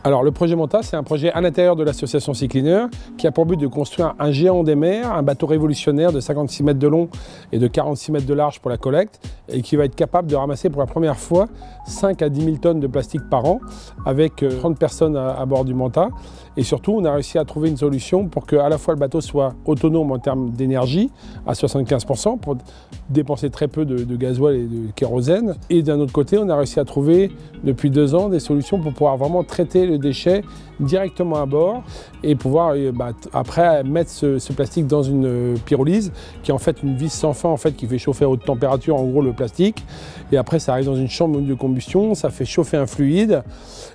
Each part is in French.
Alors le projet Manta, c'est un projet à l'intérieur de l'association Sea Cleaner qui a pour but de construire un géant des mers, un bateau révolutionnaire de 56 mètres de long et de 46 mètres de large pour la collecte et qui va être capable de ramasser pour la première fois 5 à 10 000 tonnes de plastique par an avec 30 personnes à bord du Manta. Et surtout, on a réussi à trouver une solution pour que à la fois le bateau soit autonome en termes d'énergie à 75% pour dépenser très peu de gasoil et de kérosène. Et d'un autre côté, on a réussi à trouver depuis 2 ans des solutions pour pouvoir vraiment traiter le déchet directement à bord et pouvoir après mettre ce plastique dans une pyrolyse qui est en fait une vis sans fin qui fait chauffer à haute température en gros le plastique et après ça arrive dans une chambre de combustion, ça fait chauffer un fluide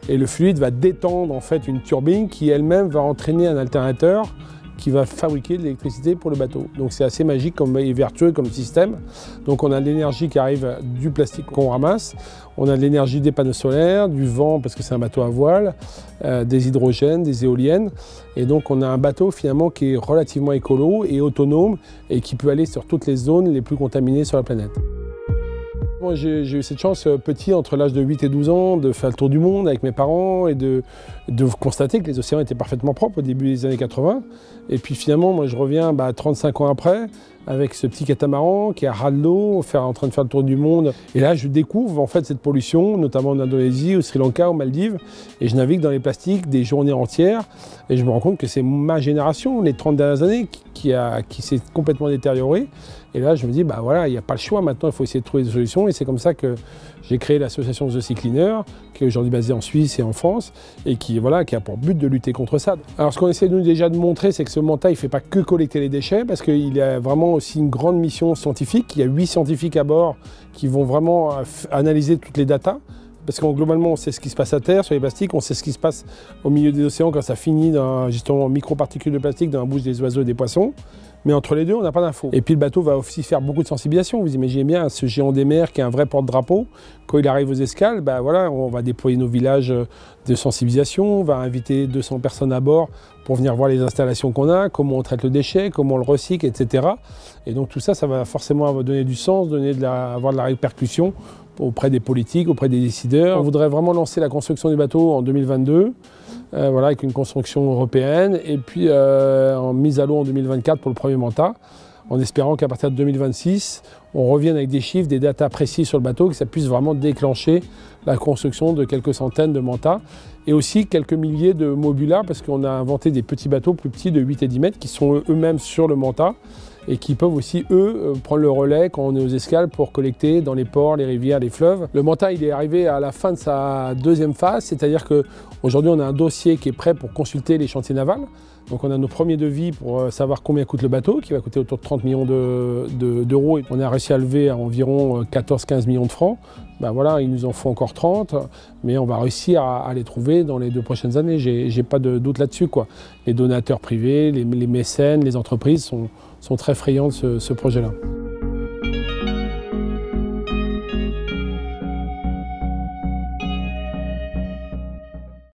et le fluide va détendre en fait une turbine qui elle-même va entraîner un alternateur qui va fabriquer de l'électricité pour le bateau. Donc c'est assez magique et vertueux comme système. Donc on a de l'énergie qui arrive du plastique qu'on ramasse, on a de l'énergie des panneaux solaires, du vent parce que c'est un bateau à voile, des hydrogènes, des éoliennes. Et donc on a un bateau finalement qui est relativement écolo et autonome et qui peut aller sur toutes les zones les plus contaminées sur la planète. Moi, j'ai eu cette chance, petit, entre l'âge de 8 et 12 ans, de faire le tour du monde avec mes parents et de constater que les océans étaient parfaitement propres au début des années 80. Et puis finalement, moi, je reviens 35 ans après, avec ce petit catamaran qui est à ras de l'eau, en train de faire le tour du monde. Et là, je découvre en fait cette pollution, notamment en Indonésie, au Sri Lanka, aux Maldives. Et je navigue dans les plastiques des journées entières. Et je me rends compte que c'est ma génération, les 30 dernières années, qui s'est complètement détériorée. Et là, je me dis, voilà, il n'y a pas le choix, maintenant il faut essayer de trouver des solutions. Et c'est comme ça que j'ai créé l'association The Sea Cleaner, qui est aujourd'hui basée en Suisse et en France, et qui a pour but de lutter contre ça. Alors ce qu'on essaie déjà de montrer, c'est que ce Manta, il ne fait pas que collecter les déchets, parce qu'il a vraiment aussi une grande mission scientifique. Il y a 8 scientifiques à bord qui vont vraiment analyser toutes les datas. Parce que globalement, on sait ce qui se passe à terre sur les plastiques, on sait ce qui se passe au milieu des océans quand ça finit dans justement microparticules de plastique dans la bouche des oiseaux et des poissons. Mais entre les deux, on n'a pas d'infos. Et puis le bateau va aussi faire beaucoup de sensibilisation. Vous imaginez bien ce géant des mers qui est un vrai porte-drapeau. Quand il arrive aux escales, on va déployer nos villages de sensibilisation, on va inviter 200 personnes à bord pour venir voir les installations qu'on a, comment on traite le déchet, comment on le recycle, etc. Et donc tout ça, ça va forcément donner du sens, avoir de la répercussion auprès des politiques, auprès des décideurs. On voudrait vraiment lancer la construction du bateau en 2022, avec une construction européenne, et puis en mise à l'eau en 2024 pour le premier Manta, en espérant qu'à partir de 2026, on revienne avec des chiffres, des datas précis sur le bateau, que ça puisse vraiment déclencher la construction de quelques centaines de Manta, et aussi quelques milliers de Mobula, parce qu'on a inventé des petits bateaux plus petits de 8 et 10 mètres, qui sont eux-mêmes sur le Manta, et qui peuvent aussi, eux, prendre le relais quand on est aux escales pour collecter dans les ports, les rivières, les fleuves. Le Manta, il est arrivé à la fin de sa deuxième phase, c'est-à-dire qu'aujourd'hui, on a un dossier qui est prêt pour consulter les chantiers navals. Donc on a nos premiers devis pour savoir combien coûte le bateau, qui va coûter autour de 30 millions d'euros. On a réussi à lever à environ 14-15 millions de francs. Il nous en faut encore 30, mais on va réussir à les trouver dans les 2 prochaines années. J'ai pas de doute là-dessus, quoi. Les donateurs privés, les mécènes, les entreprises sont très friands de ce projet-là.